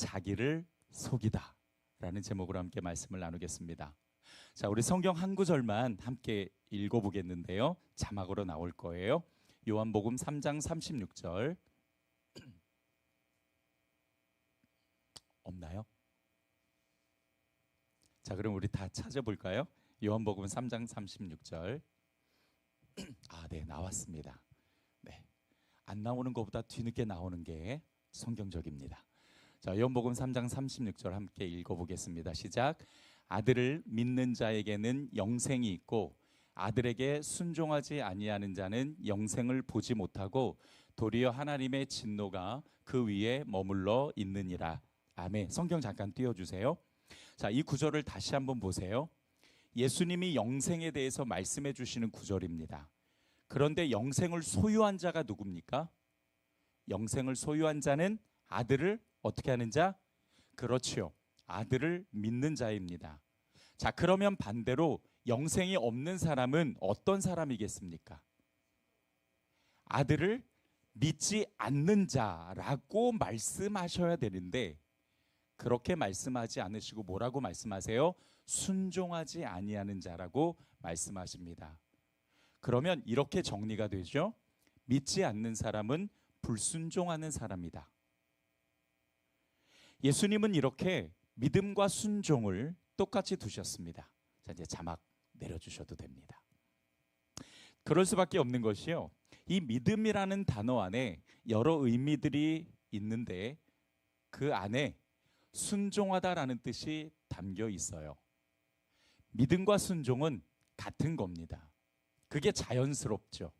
자기를 속이다 라는 제목으로 함께 말씀을 나누겠습니다. 자, 우리 성경 한 구절만 함께 읽어보겠는데요. 자막으로 나올 거예요. 요한복음 3장 36절. 없나요? 자, 그럼 우리 다 찾아볼까요? 요한복음 3장 36절. 네, 나왔습니다. 네, 안 나오는 것보다 뒤늦게 나오는 게 성경적입니다. 자, 요한복음 3장 36절 함께 읽어보겠습니다. 시작. 아들을 믿는 자에게는 영생이 있고 아들에게 순종하지 아니하는 자는 영생을 보지 못하고 도리어 하나님의 진노가 그 위에 머물러 있느니라. 아멘. 성경 잠깐 띄워주세요. 자, 이 구절을 다시 한번 보세요. 예수님이 영생에 대해서 말씀해 주시는 구절입니다. 그런데 영생을 소유한 자가 누굽니까? 영생을 소유한 자는 아들을 어떻게 하는 자? 그렇지요. 아들을 믿는 자입니다. 자, 그러면 반대로 영생이 없는 사람은 어떤 사람이겠습니까? 아들을 믿지 않는 자라고 말씀하셔야 되는데 그렇게 말씀하지 않으시고 뭐라고 말씀하세요? 순종하지 아니하는 자라고 말씀하십니다. 그러면 이렇게 정리가 되죠. 믿지 않는 사람은 불순종하는 사람이다. 예수님은 이렇게 믿음과 순종을 똑같이 두셨습니다. 자, 이제 자막 내려주셔도 됩니다. 그럴 수밖에 없는 것이요. 이 믿음이라는 단어 안에 여러 의미들이 있는데 그 안에 순종하다라는 뜻이 담겨 있어요. 믿음과 순종은 같은 겁니다. 그게 자연스럽죠.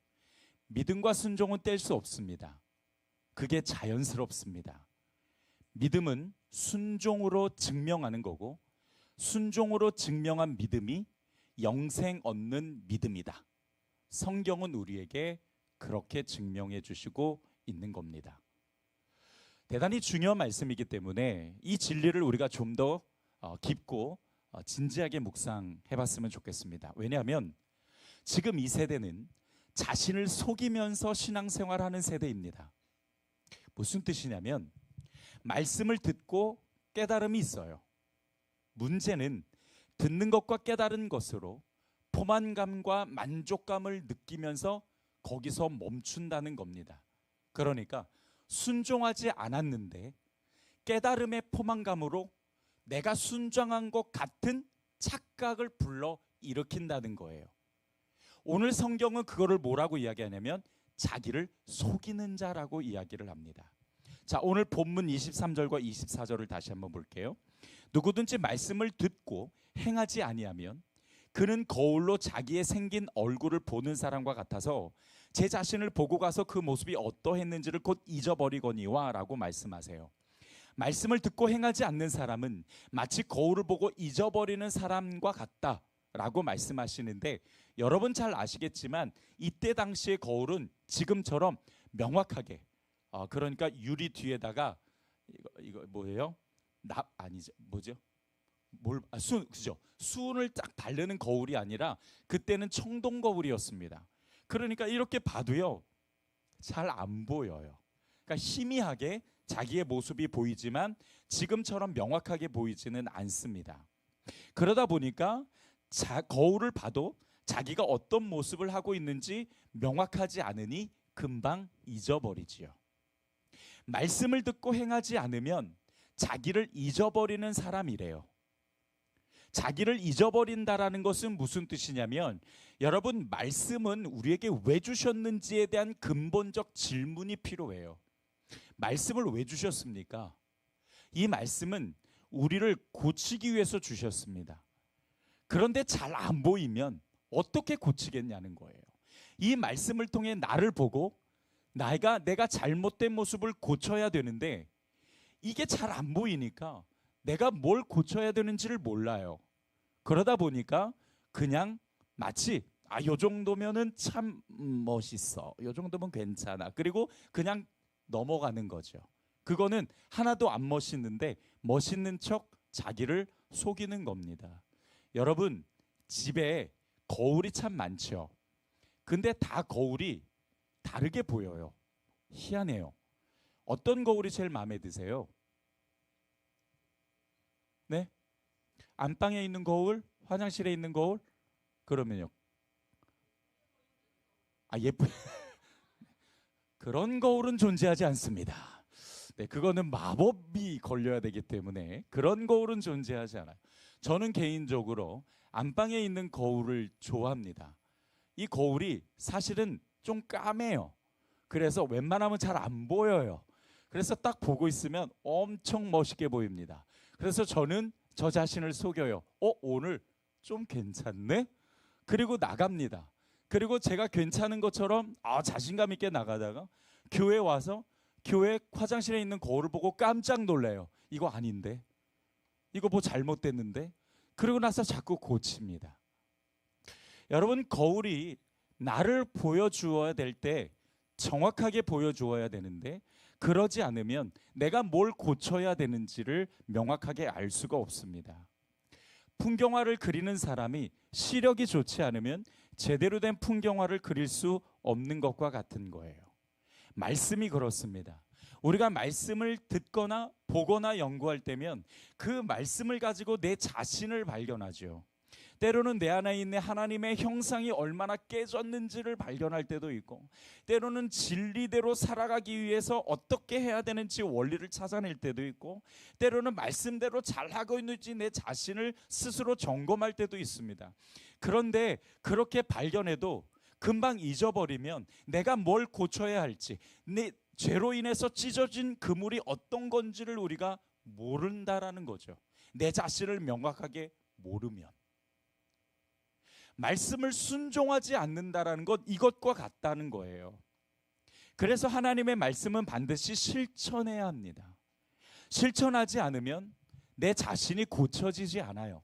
믿음과 순종은 뗄 수 없습니다. 그게 자연스럽습니다. 믿음은 순종으로 증명하는 거고 순종으로 증명한 믿음이 영생 얻는 믿음이다. 성경은 우리에게 그렇게 증명해 주시고 있는 겁니다. 대단히 중요한 말씀이기 때문에 이 진리를 우리가 좀 더 깊고 진지하게 묵상해 봤으면 좋겠습니다. 왜냐하면 지금 이 세대는 자신을 속이면서 신앙생활하는 세대입니다. 무슨 뜻이냐면 말씀을 듣고 깨달음이 있어요. 문제는 듣는 것과 깨달은 것으로 포만감과 만족감을 느끼면서 거기서 멈춘다는 겁니다. 그러니까 순종하지 않았는데 깨달음의 포만감으로 내가 순종한 것 같은 착각을 불러 일으킨다는 거예요. 오늘 성경은 그거를 뭐라고 이야기하냐면 자기를 속이는 자라고 이야기를 합니다. 자, 오늘 본문 23절과 24절을 다시 한번 볼게요. 누구든지 말씀을 듣고 행하지 아니하면 그는 거울로 자기의 생긴 얼굴을 보는 사람과 같아서 제 자신을 보고 가서 그 모습이 어떠했는지를 곧 잊어버리거니와 라고 말씀하세요. 말씀을 듣고 행하지 않는 사람은 마치 거울을 보고 잊어버리는 사람과 같다 라고 말씀하시는데 여러분 잘 아시겠지만 이때 당시의 거울은 지금처럼 명확하게 그러니까 유리 뒤에다가 이거 뭐예요? 아니죠. 뭐죠? 그죠? 수은을 딱 바르는 거울이 아니라 그때는 청동 거울이었습니다. 그러니까 이렇게 봐도요 잘 안 보여요. 그러니까 희미하게 자기의 모습이 보이지만 지금처럼 명확하게 보이지는 않습니다. 그러다 보니까 거울을 봐도 자기가 어떤 모습을 하고 있는지 명확하지 않으니 금방 잊어버리지요. 말씀을 듣고 행하지 않으면 자기를 잊어버리는 사람이래요. 자기를 잊어버린다라는 것은 무슨 뜻이냐면 여러분 말씀은 우리에게 왜 주셨는지에 대한 근본적 질문이 필요해요. 말씀을 왜 주셨습니까? 이 말씀은 우리를 고치기 위해서 주셨습니다. 그런데 잘 안 보이면 어떻게 고치겠냐는 거예요. 이 말씀을 통해 나를 보고 내가 잘못된 모습을 고쳐야 되는데 이게 잘 안 보이니까 내가 뭘 고쳐야 되는지를 몰라요. 그러다 보니까 그냥 마치 요 정도면은 참 멋있어. 요 정도면 괜찮아. 그리고 그냥 넘어가는 거죠. 그거는 하나도 안 멋있는데 멋있는 척 자기를 속이는 겁니다. 여러분 집에 거울이 참 많죠. 근데 다 거울이 다르게 보여요. 희한해요. 어떤 거울이 제일 마음에 드세요? 네? 안방에 있는 거울, 화장실에 있는 거울, 그러면요. 예쁜 그런 거울은 존재하지 않습니다. 네, 그거는 마법이 걸려야 되기 때문에 그런 거울은 존재하지 않아요. 저는 개인적으로 안방에 있는 거울을 좋아합니다. 이 거울이 사실은 좀 까매요. 그래서 웬만하면 잘 안 보여요. 그래서 딱 보고 있으면 엄청 멋있게 보입니다. 그래서 저는 저 자신을 속여요. 오늘 좀 괜찮네? 그리고 나갑니다. 그리고 제가 괜찮은 것처럼 자신감 있게 나가다가 교회 와서 교회 화장실에 있는 거울을 보고 깜짝 놀래요. 이거 아닌데? 이거 뭐 잘못됐는데? 그리고 나서 자꾸 고칩니다. 여러분, 거울이 나를 보여주어야 될 때 정확하게 보여주어야 되는데, 그러지 않으면 내가 뭘 고쳐야 되는지를 명확하게 알 수가 없습니다. 풍경화를 그리는 사람이 시력이 좋지 않으면 제대로 된 풍경화를 그릴 수 없는 것과 같은 거예요. 말씀이 그렇습니다. 우리가 말씀을 듣거나 보거나 연구할 때면 그 말씀을 가지고 내 자신을 발견하죠. 때로는 내 안에 있는 하나님의 형상이 얼마나 깨졌는지를 발견할 때도 있고, 때로는 진리대로 살아가기 위해서 어떻게 해야 되는지 원리를 찾아낼 때도 있고, 때로는 말씀대로 잘하고 있는지 내 자신을 스스로 점검할 때도 있습니다. 그런데 그렇게 발견해도 금방 잊어버리면 내가 뭘 고쳐야 할지, 내 죄로 인해서 찢어진 그물이 어떤 건지를 우리가 모른다라는 거죠. 내 자신을 명확하게 모르면. 말씀을 순종하지 않는다라는 것, 이것과 같다는 거예요. 그래서 하나님의 말씀은 반드시 실천해야 합니다. 실천하지 않으면 내 자신이 고쳐지지 않아요.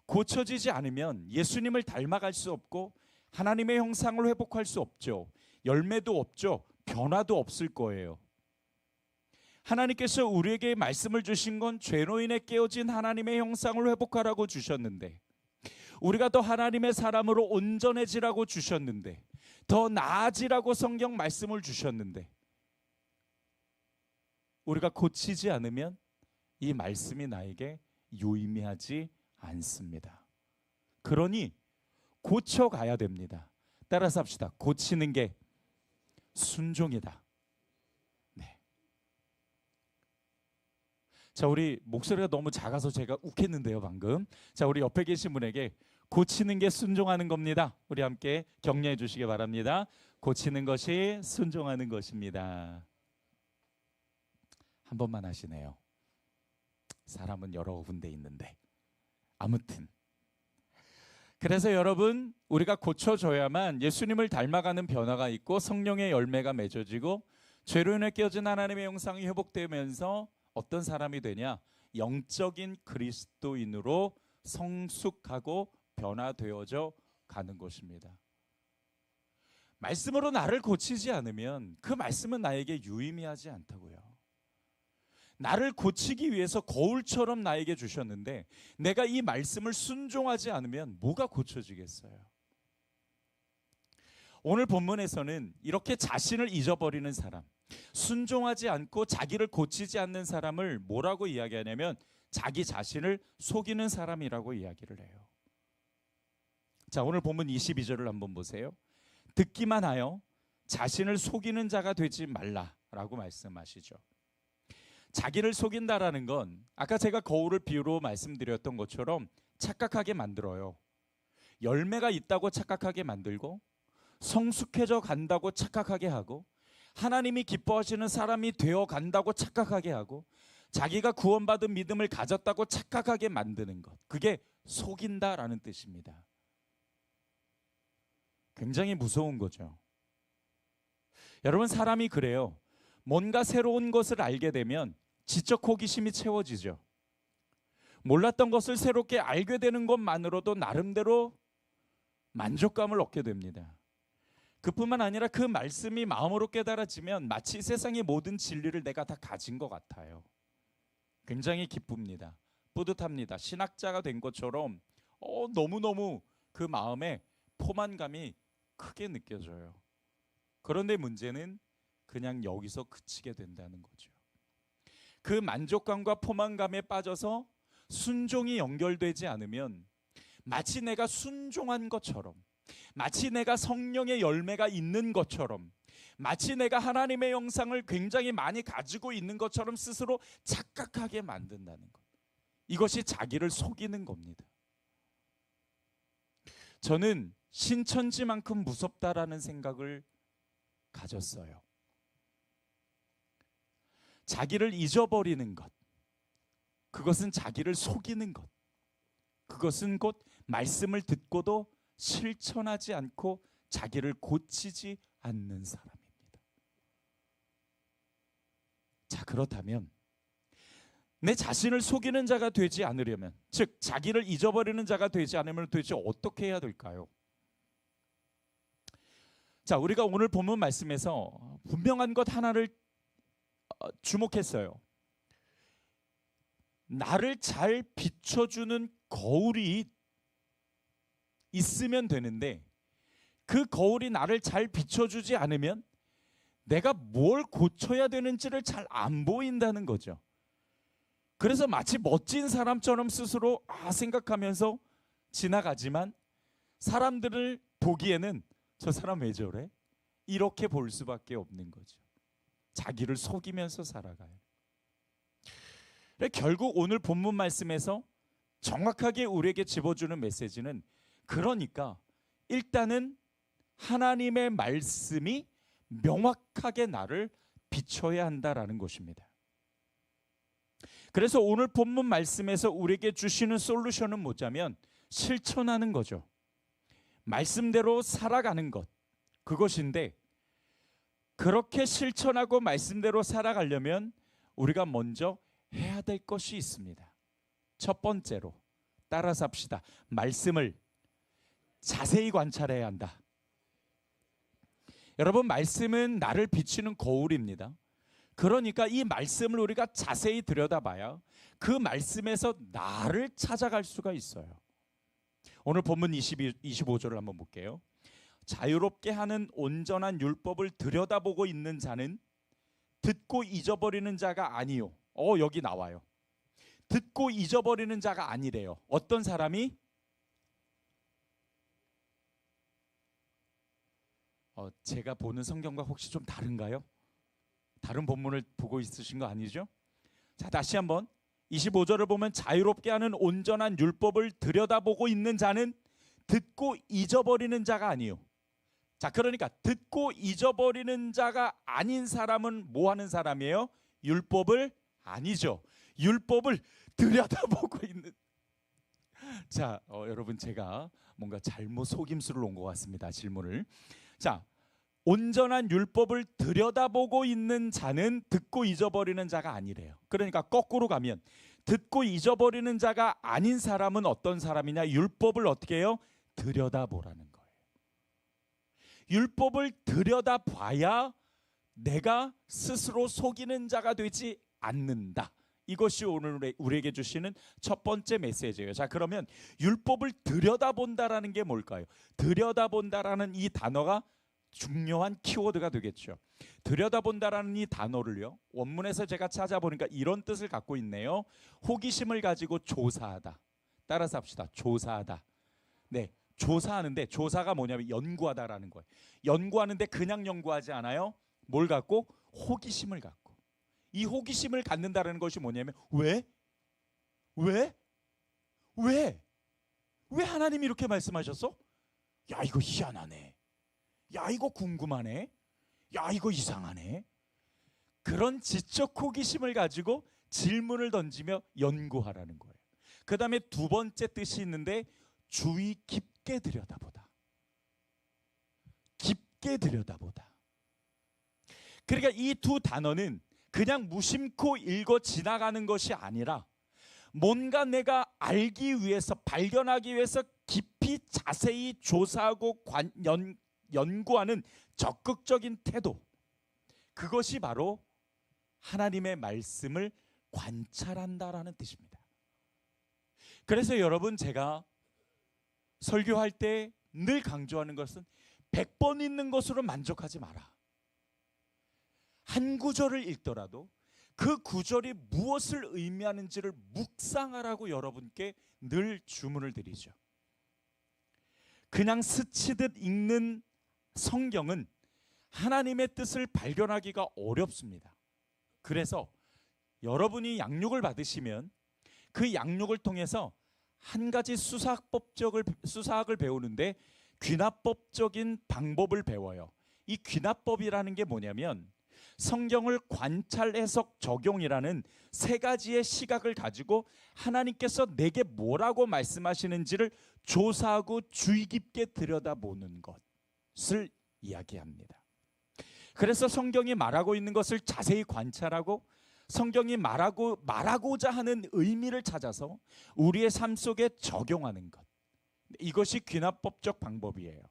고쳐지지 않으면 예수님을 닮아갈 수 없고 하나님의 형상을 회복할 수 없죠. 열매도 없죠. 변화도 없을 거예요. 하나님께서 우리에게 말씀을 주신 건 죄로 인해 깨어진 하나님의 형상을 회복하라고 주셨는데, 우리가 더 하나님의 사람으로 온전해지라고 주셨는데, 더 나아지라고 성경 말씀을 주셨는데, 우리가 고치지 않으면 이 말씀이 나에게 유의미하지 않습니다. 그러니 고쳐가야 됩니다. 따라서 합시다. 고치는 게 순종이다. 네. 자, 우리 목소리가 너무 작아서 제가 욱했는데요, 방금. 자, 우리 옆에 계신 분에게 고치는 게 순종하는 겁니다. 우리 함께 격려해 주시기 바랍니다. 고치는 것이 순종하는 것입니다. 한 번만 하시네요. 사람은 여러 군데 있는데. 아무튼. 그래서 여러분, 우리가 고쳐줘야만 예수님을 닮아가는 변화가 있고 성령의 열매가 맺어지고 죄로 인해 깨어진 하나님의 형상이 회복되면서 어떤 사람이 되냐? 영적인 그리스도인으로 성숙하고 변화되어져 가는 것입니다. 말씀으로 나를 고치지 않으면 그 말씀은 나에게 유의미하지 않다고요. 나를 고치기 위해서 거울처럼 나에게 주셨는데 내가 이 말씀을 순종하지 않으면 뭐가 고쳐지겠어요? 오늘 본문에서는 이렇게 자신을 잊어버리는 사람, 순종하지 않고 자기를 고치지 않는 사람을 뭐라고 이야기하냐면 자기 자신을 속이는 사람이라고 이야기를 해요. 자, 오늘 본문 22절을 한번 보세요. 듣기만 하여 자신을 속이는 자가 되지 말라라고 말씀하시죠. 자기를 속인다라는 건 아까 제가 거울을 비유로 말씀드렸던 것처럼 착각하게 만들어요. 열매가 있다고 착각하게 만들고 성숙해져 간다고 착각하게 하고 하나님이 기뻐하시는 사람이 되어 간다고 착각하게 하고 자기가 구원받은 믿음을 가졌다고 착각하게 만드는 것, 그게 속인다라는 뜻입니다. 굉장히 무서운 거죠. 여러분, 사람이 그래요. 뭔가 새로운 것을 알게 되면 지적 호기심이 채워지죠. 몰랐던 것을 새롭게 알게 되는 것만으로도 나름대로 만족감을 얻게 됩니다. 그뿐만 아니라 그 말씀이 마음으로 깨달아지면 마치 세상의 모든 진리를 내가 다 가진 것 같아요. 굉장히 기쁩니다. 뿌듯합니다. 신학자가 된 것처럼 너무너무 그 마음에 포만감이 크게 느껴져요. 그런데 문제는 그냥 여기서 그치게 된다는 거죠. 그 만족감과 포만감에 빠져서 순종이 연결되지 않으면 마치 내가 순종한 것처럼, 마치 내가 성령의 열매가 있는 것처럼, 마치 내가 하나님의 형상을 굉장히 많이 가지고 있는 것처럼 스스로 착각하게 만든다는 것. 이것이 자기를 속이는 겁니다. 저는 신천지만큼 무섭다라는 생각을 가졌어요. 자기를 잊어버리는 것, 그것은 자기를 속이는 것, 그것은 곧 말씀을 듣고도 실천하지 않고 자기를 고치지 않는 사람입니다. 자, 그렇다면 내 자신을 속이는 자가 되지 않으려면, 즉 자기를 잊어버리는 자가 되지 않으면 도대체 어떻게 해야 될까요? 자, 우리가 오늘 본문 말씀에서 분명한 것 하나를 주목했어요. 나를 잘 비춰주는 거울이 있으면 되는데 그 거울이 나를 잘 비춰주지 않으면 내가 뭘 고쳐야 되는지를 잘 안 보인다는 거죠. 그래서 마치 멋진 사람처럼 스스로 생각하면서 지나가지만 사람들을 보기에는 저 사람 왜 저래? 이렇게 볼 수밖에 없는 거죠. 자기를 속이면서 살아가요. 결국 오늘 본문 말씀에서 정확하게 우리에게 집어주는 메시지는, 그러니까 일단은 하나님의 말씀이 명확하게 나를 비춰야 한다라는 것입니다. 그래서 오늘 본문 말씀에서 우리에게 주시는 솔루션은 뭐냐면 실천하는 거죠. 말씀대로 살아가는 것, 그것인데 그렇게 실천하고 말씀대로 살아가려면 우리가 먼저 해야 될 것이 있습니다. 첫 번째로 따라서 합시다. 말씀을 자세히 관찰해야 한다. 여러분, 말씀은 나를 비추는 거울입니다. 그러니까 이 말씀을 우리가 자세히 들여다봐야 그 말씀에서 나를 찾아갈 수가 있어요. 오늘 본문 25절을 한번 볼게요. 자유롭게 하는 온전한 율법을 들여다보고 있는 자는 듣고 잊어버리는 자가 아니요. 여기 나와요. 듣고 잊어버리는 자가 아니래요. 어떤 사람이? 제가 보는 성경과 혹시 좀 다른가요? 다른 본문을 보고 있으신 거 아니죠? 자, 다시 한번 25절을 보면 자유롭게 하는 온전한 율법을 들여다보고 있는 자는 듣고 잊어버리는 자가 아니요. 자, 그러니까 듣고 잊어버리는 자가 아닌 사람은 뭐 하는 사람이에요? 율법을 아니죠. 율법을 들여다보고 있는. 자, 여러분, 제가 뭔가 잘못 속임수를 온 것 같습니다. 질문을. 자, 온전한 율법을 들여다보고 있는 자는 듣고 잊어버리는 자가 아니래요. 그러니까 거꾸로 가면 듣고 잊어버리는 자가 아닌 사람은 어떤 사람이냐? 율법을 어떻게 해요? 들여다보라는 거예요. 율법을 들여다봐야 내가 스스로 속이는 자가 되지 않는다. 이것이 오늘 우리에게 주시는 첫 번째 메시지예요. 자, 그러면 율법을 들여다본다라는 게 뭘까요? 들여다본다라는 이 단어가 중요한 키워드가 되겠죠. 들여다본다라는 이 단어를요, 원문에서 제가 찾아보니까 이런 뜻을 갖고 있네요. 호기심을 가지고 조사하다. 따라서 합시다. 조사하다. 네, 조사하는데 조사가 뭐냐면 연구하다라는 거예요. 연구하는데 그냥 연구하지 않아요. 뭘 갖고? 호기심을 갖고. 이 호기심을 갖는다는 것이 뭐냐면 왜 하나님이 이렇게 말씀하셨어? 야, 이거 희한하네. 야, 이거 궁금하네. 야, 이거 이상하네. 그런 지적 호기심을 가지고 질문을 던지며 연구하라는 거예요. 그 다음에 두 번째 뜻이 있는데 주의 깊게 들여다보다. 깊게 들여다보다. 그러니까 이 두 단어는 그냥 무심코 읽어 지나가는 것이 아니라 뭔가 내가 알기 위해서, 발견하기 위해서 깊이 자세히 조사하고 연구하는 적극적인 태도, 그것이 바로 하나님의 말씀을 관찰한다라는 뜻입니다. 그래서 여러분, 제가 설교할 때 늘 강조하는 것은 100번 읽는 것으로 만족하지 마라. 한 구절을 읽더라도 그 구절이 무엇을 의미하는지를 묵상하라고 여러분께 늘 주문을 드리죠. 그냥 스치듯 읽는 성경은 하나님의 뜻을 발견하기가 어렵습니다. 그래서 여러분이 양육을 받으시면 그 양육을 통해서 한 가지 수사학을 배우는데 귀납법적인 방법을 배워요. 이 귀납법이라는 게 뭐냐면 성경을 관찰, 해석, 적용이라는 세 가지의 시각을 가지고 하나님께서 내게 뭐라고 말씀하시는지를 조사하고 주의 깊게 들여다보는 것을 이야기합니다. 그래서 성경이 말하고 있는 것을 자세히 관찰하고 성경이 말하고자 하는 의미를 찾아서 우리의 삶 속에 적용하는 것, 이것이 귀납법적 방법이에요.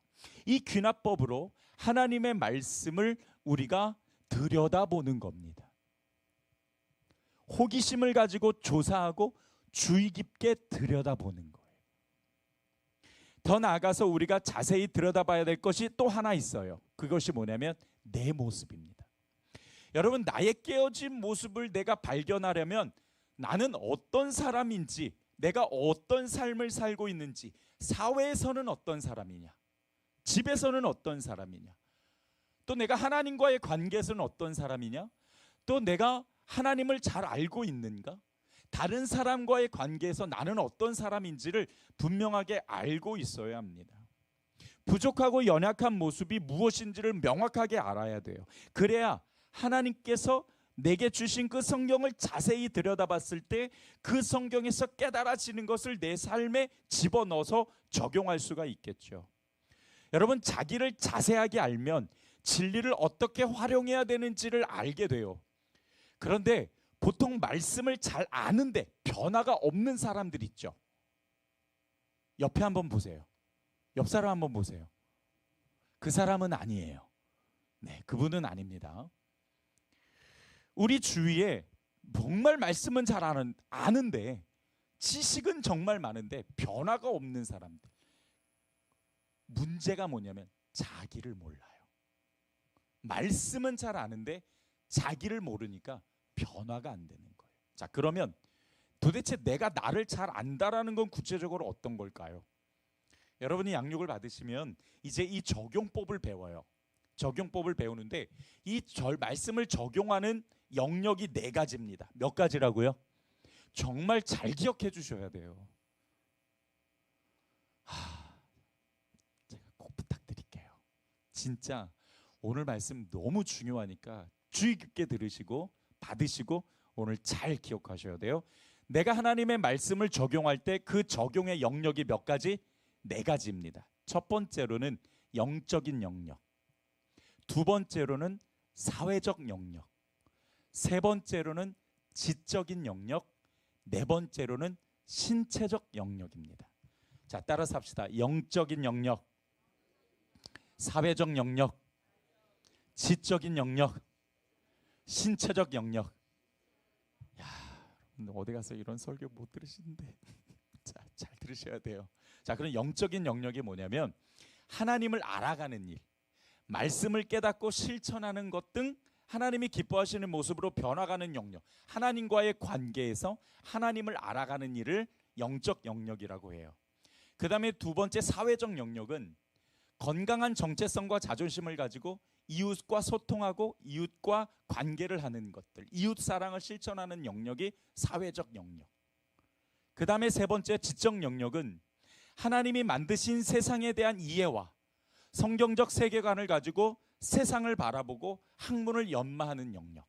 이 귀납법으로 하나님의 말씀을 우리가 들여다보는 겁니다. 호기심을 가지고 조사하고 주의 깊게 들여다보는 거예요. 더 나아가서 우리가 자세히 들여다봐야 될 것이 또 하나 있어요. 그것이 뭐냐면 내 모습입니다. 여러분, 나의 깨어진 모습을 내가 발견하려면 나는 어떤 사람인지, 내가 어떤 삶을 살고 있는지, 사회에서는 어떤 사람이냐, 집에서는 어떤 사람이냐, 또 내가 하나님과의 관계에서는 어떤 사람이냐, 또 내가 하나님을 잘 알고 있는가, 다른 사람과의 관계에서 나는 어떤 사람인지를 분명하게 알고 있어야 합니다. 부족하고 연약한 모습이 무엇인지를 명확하게 알아야 돼요. 그래야 하나님께서 내게 주신 그 성경을 자세히 들여다봤을 때 그 성경에서 깨달아지는 것을 내 삶에 집어넣어서 적용할 수가 있겠죠. 여러분, 자기를 자세하게 알면 진리를 어떻게 활용해야 되는지를 알게 돼요. 그런데 보통 말씀을 잘 아는데 변화가 없는 사람들 있죠. 옆에 한번 보세요. 옆 사람 한번 보세요. 그 사람은 아니에요. 네, 그분은 아닙니다. 우리 주위에 정말 말씀은 잘 아는데 지식은 정말 많은데 변화가 없는 사람들. 문제가 뭐냐면 자기를 몰라요. 말씀은 잘 아는데 자기를 모르니까 변화가 안 되는 거예요. 자, 그러면 도대체 내가 나를 잘 안다라는 건 구체적으로 어떤 걸까요? 여러분이 양육을 받으시면 이제 이 적용법을 배워요. 적용법을 배우는데 이 말씀을 적용하는 영역이 4가지입니다. 몇 가지라고요? 정말 잘 기억해 주셔야 돼요. 제가 꼭 부탁드릴게요. 진짜 오늘 말씀 너무 중요하니까 주의 깊게 들으시고 받으시고 오늘 잘 기억하셔야 돼요. 내가 하나님의 말씀을 적용할 때 그 적용의 영역이 몇 가지? 4가지입니다. 첫 번째로는 영적인 영역, 두 번째로는 사회적 영역, 세 번째로는 지적인 영역, 네 번째로는 신체적 영역입니다. 자, 따라서 합시다. 영적인 영역, 사회적 영역, 지적인 영역, 신체적 영역. 야, 어디 가서 이런 설교 못 들으시는데 자, 잘 들으셔야 돼요. 자, 그럼 영적인 영역이 뭐냐면 하나님을 알아가는 일, 말씀을 깨닫고 실천하는 것 등 하나님이 기뻐하시는 모습으로 변화가는 영역, 하나님과의 관계에서 하나님을 알아가는 일을 영적 영역이라고 해요. 그 다음에 두 번째 사회적 영역은 건강한 정체성과 자존심을 가지고 이웃과 소통하고 이웃과 관계를 하는 것들, 이웃 사랑을 실천하는 영역이 사회적 영역. 그 다음에 세 번째 지적 영역은 하나님이 만드신 세상에 대한 이해와 성경적 세계관을 가지고 세상을 바라보고 학문을 연마하는 영역.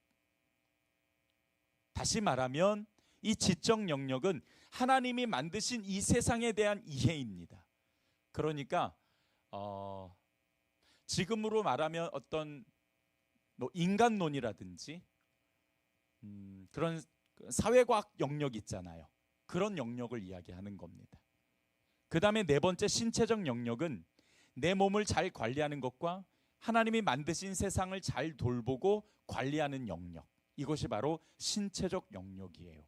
다시 말하면 이 지적 영역은 하나님이 만드신 이 세상에 대한 이해입니다. 그러니까 지금으로 말하면 어떤 인간론이라든지 그런 사회과학 영역 있잖아요. 그런 영역을 이야기하는 겁니다. 그 다음에 네 번째 신체적 영역은 내 몸을 잘 관리하는 것과 하나님이 만드신 세상을 잘 돌보고 관리하는 영역, 이것이 바로 신체적 영역이에요.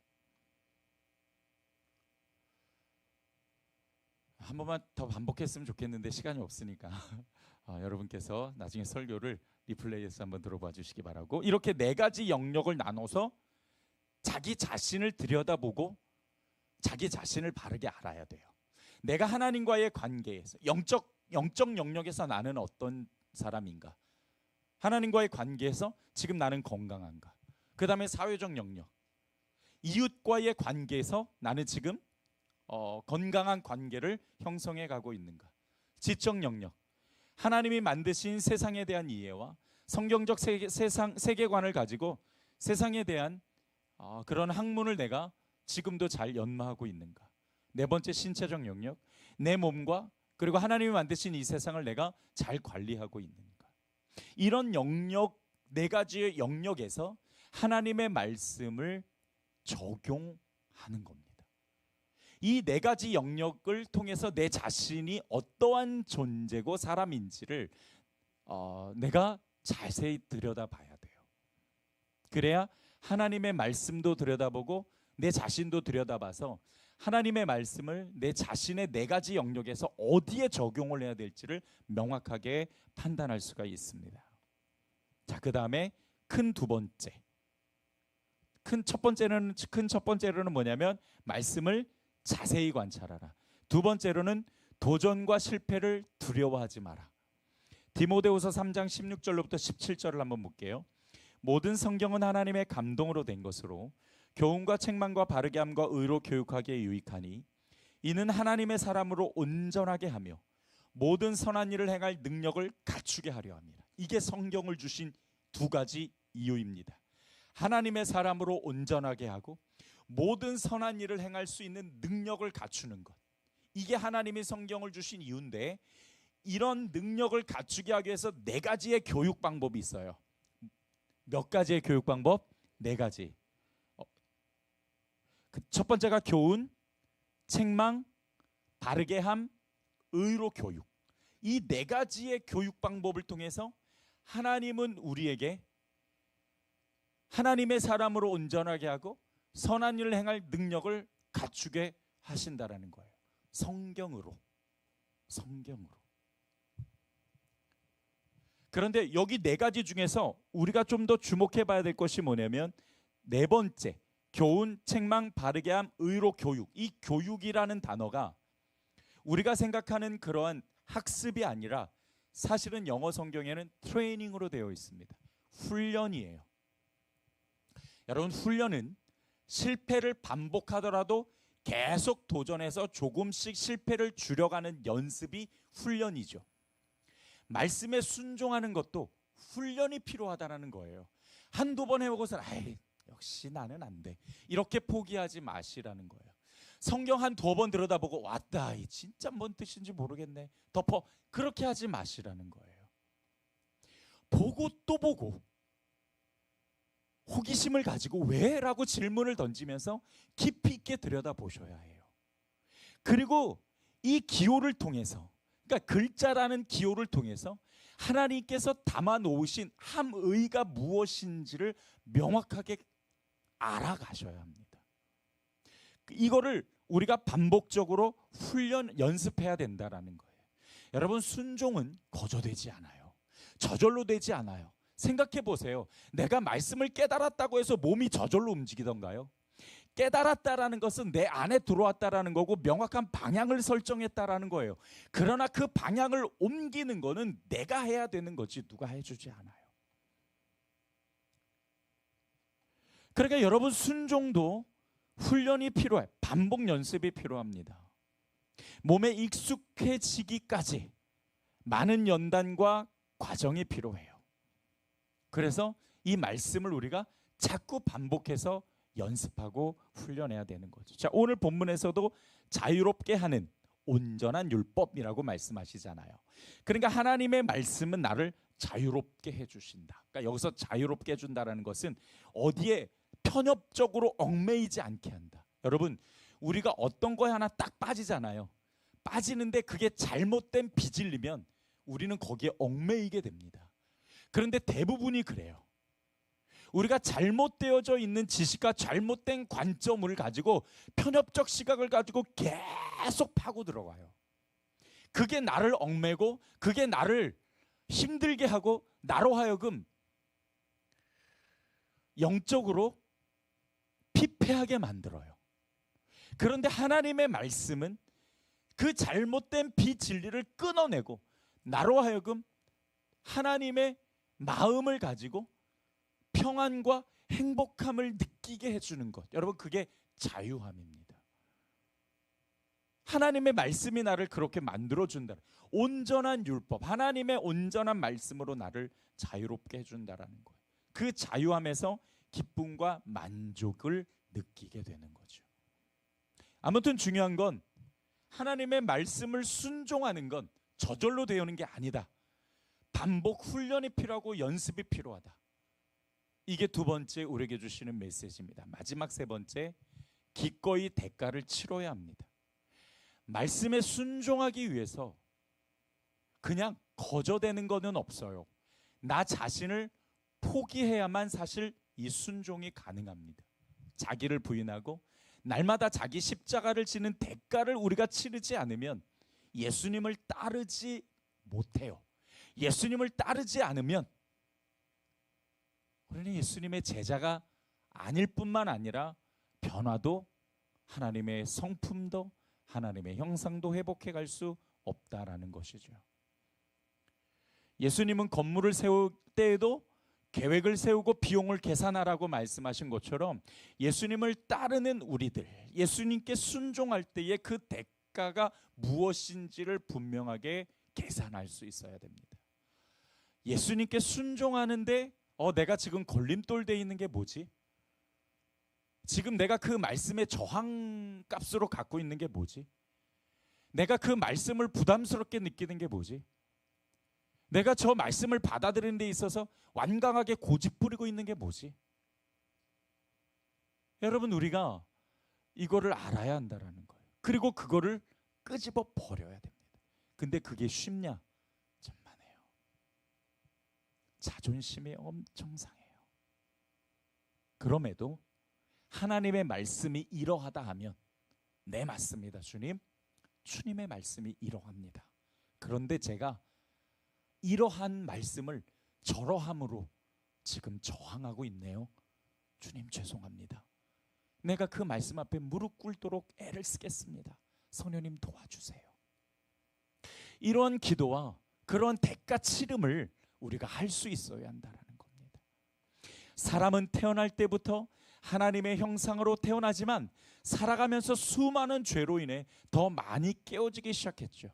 한 번만 더 반복했으면 좋겠는데 시간이 없으니까 여러분께서 나중에 설교를 리플레이해서 한번 들어봐 주시기 바라고, 이렇게 4가지 영역을 나눠서 자기 자신을 들여다보고 자기 자신을 바르게 알아야 돼요. 내가 하나님과의 관계에서 영적 영역에서 나는 어떤 사람인가? 하나님과의 관계에서 지금 나는 건강한가? 그 다음에 사회적 영역, 이웃과의 관계에서 나는 지금 건강한 관계를 형성해 가고 있는가? 지적 영역, 하나님이 만드신 세상에 대한 이해와 성경적 세계관을 가지고 세상에 대한 그런 학문을 내가 지금도 잘 연마하고 있는가? 네 번째, 신체적 영역, 내 몸과 그리고 하나님이 만드신 이 세상을 내가 잘 관리하고 있는가? 이런 영역, 네 가지의 영역에서 하나님의 말씀을 적용하는 겁니다. 이 네 가지 영역을 통해서 내 자신이 어떠한 존재고 사람인지를 내가 자세히 들여다봐야 돼요. 그래야 하나님의 말씀도 들여다보고 내 자신도 들여다봐서 하나님의 말씀을 내 자신의 네 가지 영역에서 어디에 적용을 해야 될지를 명확하게 판단할 수가 있습니다. 자, 그 다음에 큰 첫 번째로는 뭐냐면 말씀을 자세히 관찰하라. 두 번째로는 도전과 실패를 두려워하지 마라. 디모데후서 3장 16절로부터 17절을 한번 볼게요. 모든 성경은 하나님의 감동으로 된 것으로 교훈과 책망과 바르게 함과 의로 교육하기에 유익하니 이는 하나님의 사람으로 온전하게 하며 모든 선한 일을 행할 능력을 갖추게 하려 합니다. 이게 성경을 주신 두 가지 이유입니다. 하나님의 사람으로 온전하게 하고 모든 선한 일을 행할 수 있는 능력을 갖추는 것, 이게 하나님이 성경을 주신 이유인데, 이런 능력을 갖추게 하기 위해서 네 가지의 교육 방법이 있어요. 몇 가지의 교육 방법? 네 가지. 첫 번째가 교훈, 책망, 바르게 함, 의로 교육. 이 네 가지의 교육 방법을 통해서 하나님은 우리에게 하나님의 사람으로 온전하게 하고 선한 일을 행할 능력을 갖추게 하신다라는 거예요. 성경으로. 그런데 여기 네 가지 중에서 우리가 좀 더 주목해 봐야 될 것이 뭐냐면, 네 번째, 교훈, 책망, 바르게 함, 의로 교육. 이 교육이라는 단어가 우리가 생각하는 그러한 학습이 아니라 사실은 영어 성경에는 트레이닝으로 되어 있습니다. 훈련이에요. 여러분, 훈련은 실패를 반복하더라도 계속 도전해서 조금씩 실패를 줄여가는 연습이 훈련이죠. 말씀에 순종하는 것도 훈련이 필요하다는 거예요. 한두 번 해보고서 역시 나는 안 돼, 이렇게 포기하지 마시라는 거예요. 성경 한 두어 번 들여다보고 왔다, 이 진짜 뭔 뜻인지 모르겠네, 덮어, 그렇게 하지 마시라는 거예요. 보고 또 보고 호기심을 가지고 왜? 라고 질문을 던지면서 깊이 있게 들여다보셔야 해요. 그리고 이 기호를 통해서, 그러니까 글자라는 기호를 통해서 하나님께서 담아 놓으신 함의가 무엇인지를 명확하게 알아가셔야 합니다. 이거를 우리가 반복적으로 연습해야 된다라는 거예요. 여러분, 순종은 거저되지 않아요. 저절로 되지 않아요. 생각해 보세요. 내가 말씀을 깨달았다고 해서 몸이 저절로 움직이던가요? 깨달았다라는 것은 내 안에 들어왔다라는 거고 명확한 방향을 설정했다라는 거예요. 그러나 그 방향을 옮기는 거는 내가 해야 되는 거지 누가 해주지 않아요. 그러니까 여러분, 순종도 훈련이 필요해요. 반복 연습이 필요합니다. 몸에 익숙해지기까지 많은 연단과 과정이 필요해요. 그래서 이 말씀을 우리가 자꾸 반복해서 연습하고 훈련해야 되는 거죠. 자, 오늘 본문에서도 자유롭게 하는 온전한 율법이라고 말씀하시잖아요. 그러니까 하나님의 말씀은 나를 자유롭게 해주신다. 그러니까 여기서 자유롭게 해준다는 것은 어디에 편협적으로 얽매이지 않게 한다. 여러분, 우리가 어떤 거에 하나 딱 빠지잖아요. 빠지는데 그게 잘못된 빚을리면 우리는 거기에 얽매이게 됩니다. 그런데 대부분이 그래요. 우리가 잘못되어져 있는 지식과 잘못된 관점을 가지고 편협적 시각을 가지고 계속 파고 들어가요. 그게 나를 얽매고 그게 나를 힘들게 하고 나로 하여금 영적으로 피폐하게 만들어요. 그런데 하나님의 말씀은 그 잘못된 비진리를 끊어내고 나로 하여금 하나님의 마음을 가지고 평안과 행복함을 느끼게 해주는 것, 여러분 그게 자유함입니다. 하나님의 말씀이 나를 그렇게 만들어준다. 온전한 율법, 하나님의 온전한 말씀으로 나를 자유롭게 해준다라는 거예요. 그 자유함에서 기쁨과 만족을 느끼게 되는 거죠. 아무튼 중요한 건 하나님의 말씀을 순종하는 건 저절로 되는 게 아니다. 반복 훈련이 필요하고 연습이 필요하다. 이게 두 번째 우리에게 주시는 메시지입니다. 마지막 세 번째, 기꺼이 대가를 치러야 합니다. 말씀에 순종하기 위해서 그냥 거저대는 거는 없어요. 나 자신을 포기해야만 사실 이 순종이 가능합니다. 자기를 부인하고 날마다 자기 십자가를 지는 대가를 우리가 치르지 않으면 예수님을 따르지 못해요. 예수님을 따르지 않으면 우리는 예수님의 제자가 아닐 뿐만 아니라 변화도 하나님의 성품도 하나님의 형상도 회복해 갈 수 없다라는 것이죠. 예수님은 건물을 세울 때에도 계획을 세우고 비용을 계산하라고 말씀하신 것처럼 예수님을 따르는 우리들, 예수님께 순종할 때에 그 대가가 무엇인지를 분명하게 계산할 수 있어야 됩니다. 예수님께 순종하는데 내가 지금 걸림돌 돼 있는 게 뭐지? 지금 내가 그 말씀의 저항값으로 갖고 있는 게 뭐지? 내가 그 말씀을 부담스럽게 느끼는 게 뭐지? 내가 저 말씀을 받아들이는 데 있어서 완강하게 고집 부리고 있는 게 뭐지? 여러분, 우리가 이거를 알아야 한다라는 거예요. 그리고 그거를 끄집어 버려야 됩니다. 근데 그게 쉽냐? 천만에요. 자존심이 엄청 상해요. 그럼에도 하나님의 말씀이 이러하다 하면 네, 맞습니다, 주님. 주님의 말씀이 이러합니다. 그런데 제가 이러한 말씀을 저러함으로 지금 저항하고 있네요. 주님 죄송합니다. 내가 그 말씀 앞에 무릎 꿇도록 애를 쓰겠습니다. 성령님 도와주세요. 이러한 기도와 그런 대가 치름을 우리가 할 수 있어야 한다는 겁니다. 사람은 태어날 때부터 하나님의 형상으로 태어나지만 살아가면서 수많은 죄로 인해 더 많이 깨어지기 시작했죠.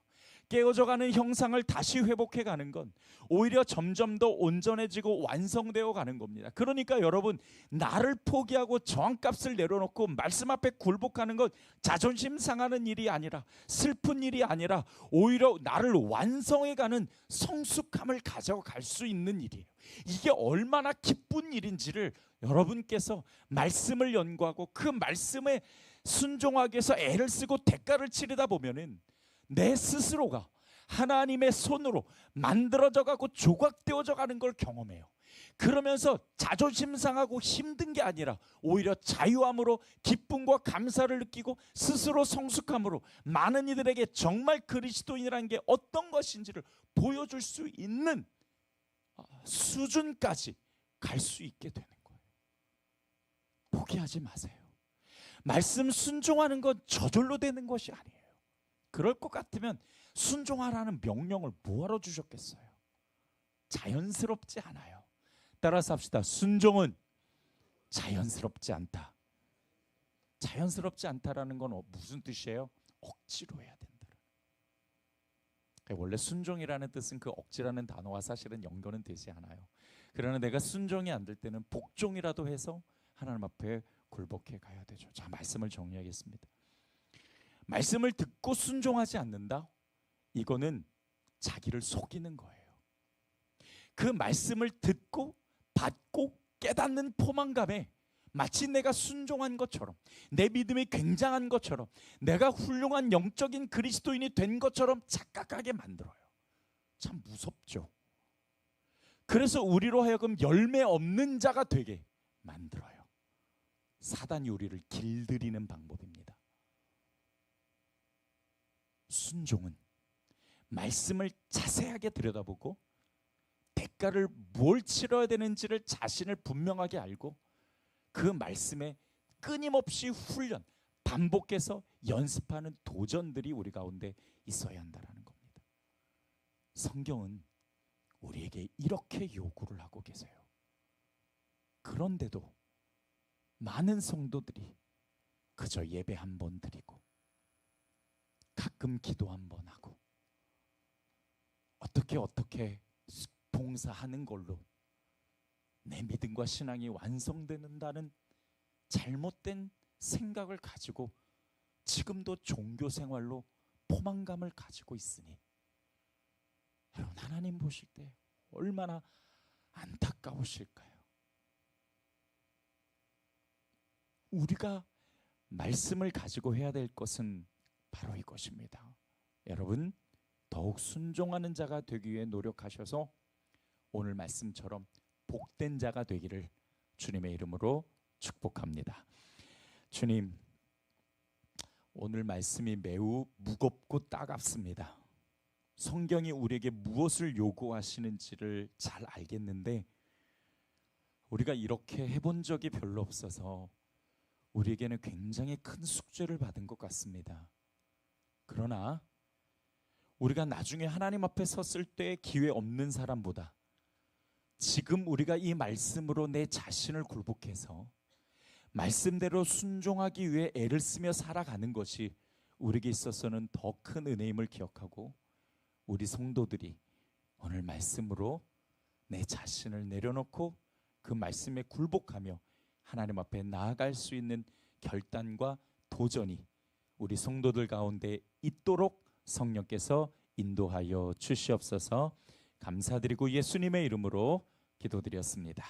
깨어져가는 형상을 다시 회복해가는 건 오히려 점점 더 온전해지고 완성되어 가는 겁니다. 그러니까 여러분, 나를 포기하고 저항값을 내려놓고 말씀 앞에 굴복하는 건 자존심 상하는 일이 아니라 슬픈 일이 아니라 오히려 나를 완성해가는 성숙함을 가져갈 수 있는 일이에요. 이게 얼마나 기쁜 일인지를 여러분께서 말씀을 연구하고 그 말씀에 순종하기 위해서 애를 쓰고 대가를 치르다 보면은 내 스스로가 하나님의 손으로 만들어져 가고 조각되어져 가는 걸 경험해요. 그러면서 자존심 상하고 힘든 게 아니라 오히려 자유함으로 기쁨과 감사를 느끼고 스스로 성숙함으로 많은 이들에게 정말 그리스도인이라는 게 어떤 것인지를 보여줄 수 있는 수준까지 갈 수 있게 되는 거예요. 포기하지 마세요. 말씀 순종하는 건 저절로 되는 것이 아니에요. 그럴 것 같으면 순종하라는 명령을 뭐하러 주셨겠어요? 자연스럽지 않아요. 따라서 합시다. 순종은 자연스럽지 않다. 자연스럽지 않다라는 건 무슨 뜻이에요? 억지로 해야 된다. 원래 순종이라는 뜻은 그 억지라는 단어와 사실은 연결은 되지 않아요. 그러나 내가 순종이 안 될 때는 복종이라도 해서 하나님 앞에 굴복해 가야 되죠. 자, 말씀을 정리하겠습니다. 말씀을 듣고 순종하지 않는다? 이거는 자기를 속이는 거예요. 그 말씀을 듣고 받고 깨닫는 포만감에 마치 내가 순종한 것처럼, 내 믿음이 굉장한 것처럼, 내가 훌륭한 영적인 그리스도인이 된 것처럼 착각하게 만들어요. 참 무섭죠. 그래서 우리로 하여금 열매 없는 자가 되게 만들어요. 사단이 우리를 길들이는 방법입니다. 순종은 말씀을 자세하게 들여다보고 대가를 뭘 치러야 되는지를 자신을 분명하게 알고 그 말씀에 끊임없이 훈련, 반복해서 연습하는 도전들이 우리 가운데 있어야 한다는 겁니다. 성경은 우리에게 이렇게 요구를 하고 계세요. 그런데도 많은 성도들이 그저 예배 한 번 드리고 가끔 기도 한 번 하고 어떻게 봉사하는 걸로 내 믿음과 신앙이 완성된다는 잘못된 생각을 가지고 지금도 종교 생활로 포만감을 가지고 있으니 여러분, 하나님 보실 때 얼마나 안타까우실까요? 우리가 말씀을 가지고 해야 될 것은 바로 이것입니다. 여러분, 더욱 순종하는 자가 되기 위해 노력하셔서 오늘 말씀처럼 복된 자가 되기를 주님의 이름으로 축복합니다. 주님, 오늘 말씀이 매우 무겁고 따갑습니다. 성경이 우리에게 무엇을 요구하시는지를 잘 알겠는데 우리가 이렇게 해본 적이 별로 없어서 우리에게는 굉장히 큰 숙제를 받은 것 같습니다. 그러나 우리가 나중에 하나님 앞에 섰을 때 기회 없는 사람보다 지금 우리가 이 말씀으로 내 자신을 굴복해서 말씀대로 순종하기 위해 애를 쓰며 살아가는 것이 우리에게 있어서는 더 큰 은혜임을 기억하고 우리 성도들이 오늘 말씀으로 내 자신을 내려놓고 그 말씀에 굴복하며 하나님 앞에 나아갈 수 있는 결단과 도전이 우리 성도들 가운데 있도록 성령께서 인도하여 주시옵소서. 감사드리고 예수님의 이름으로 기도드렸습니다.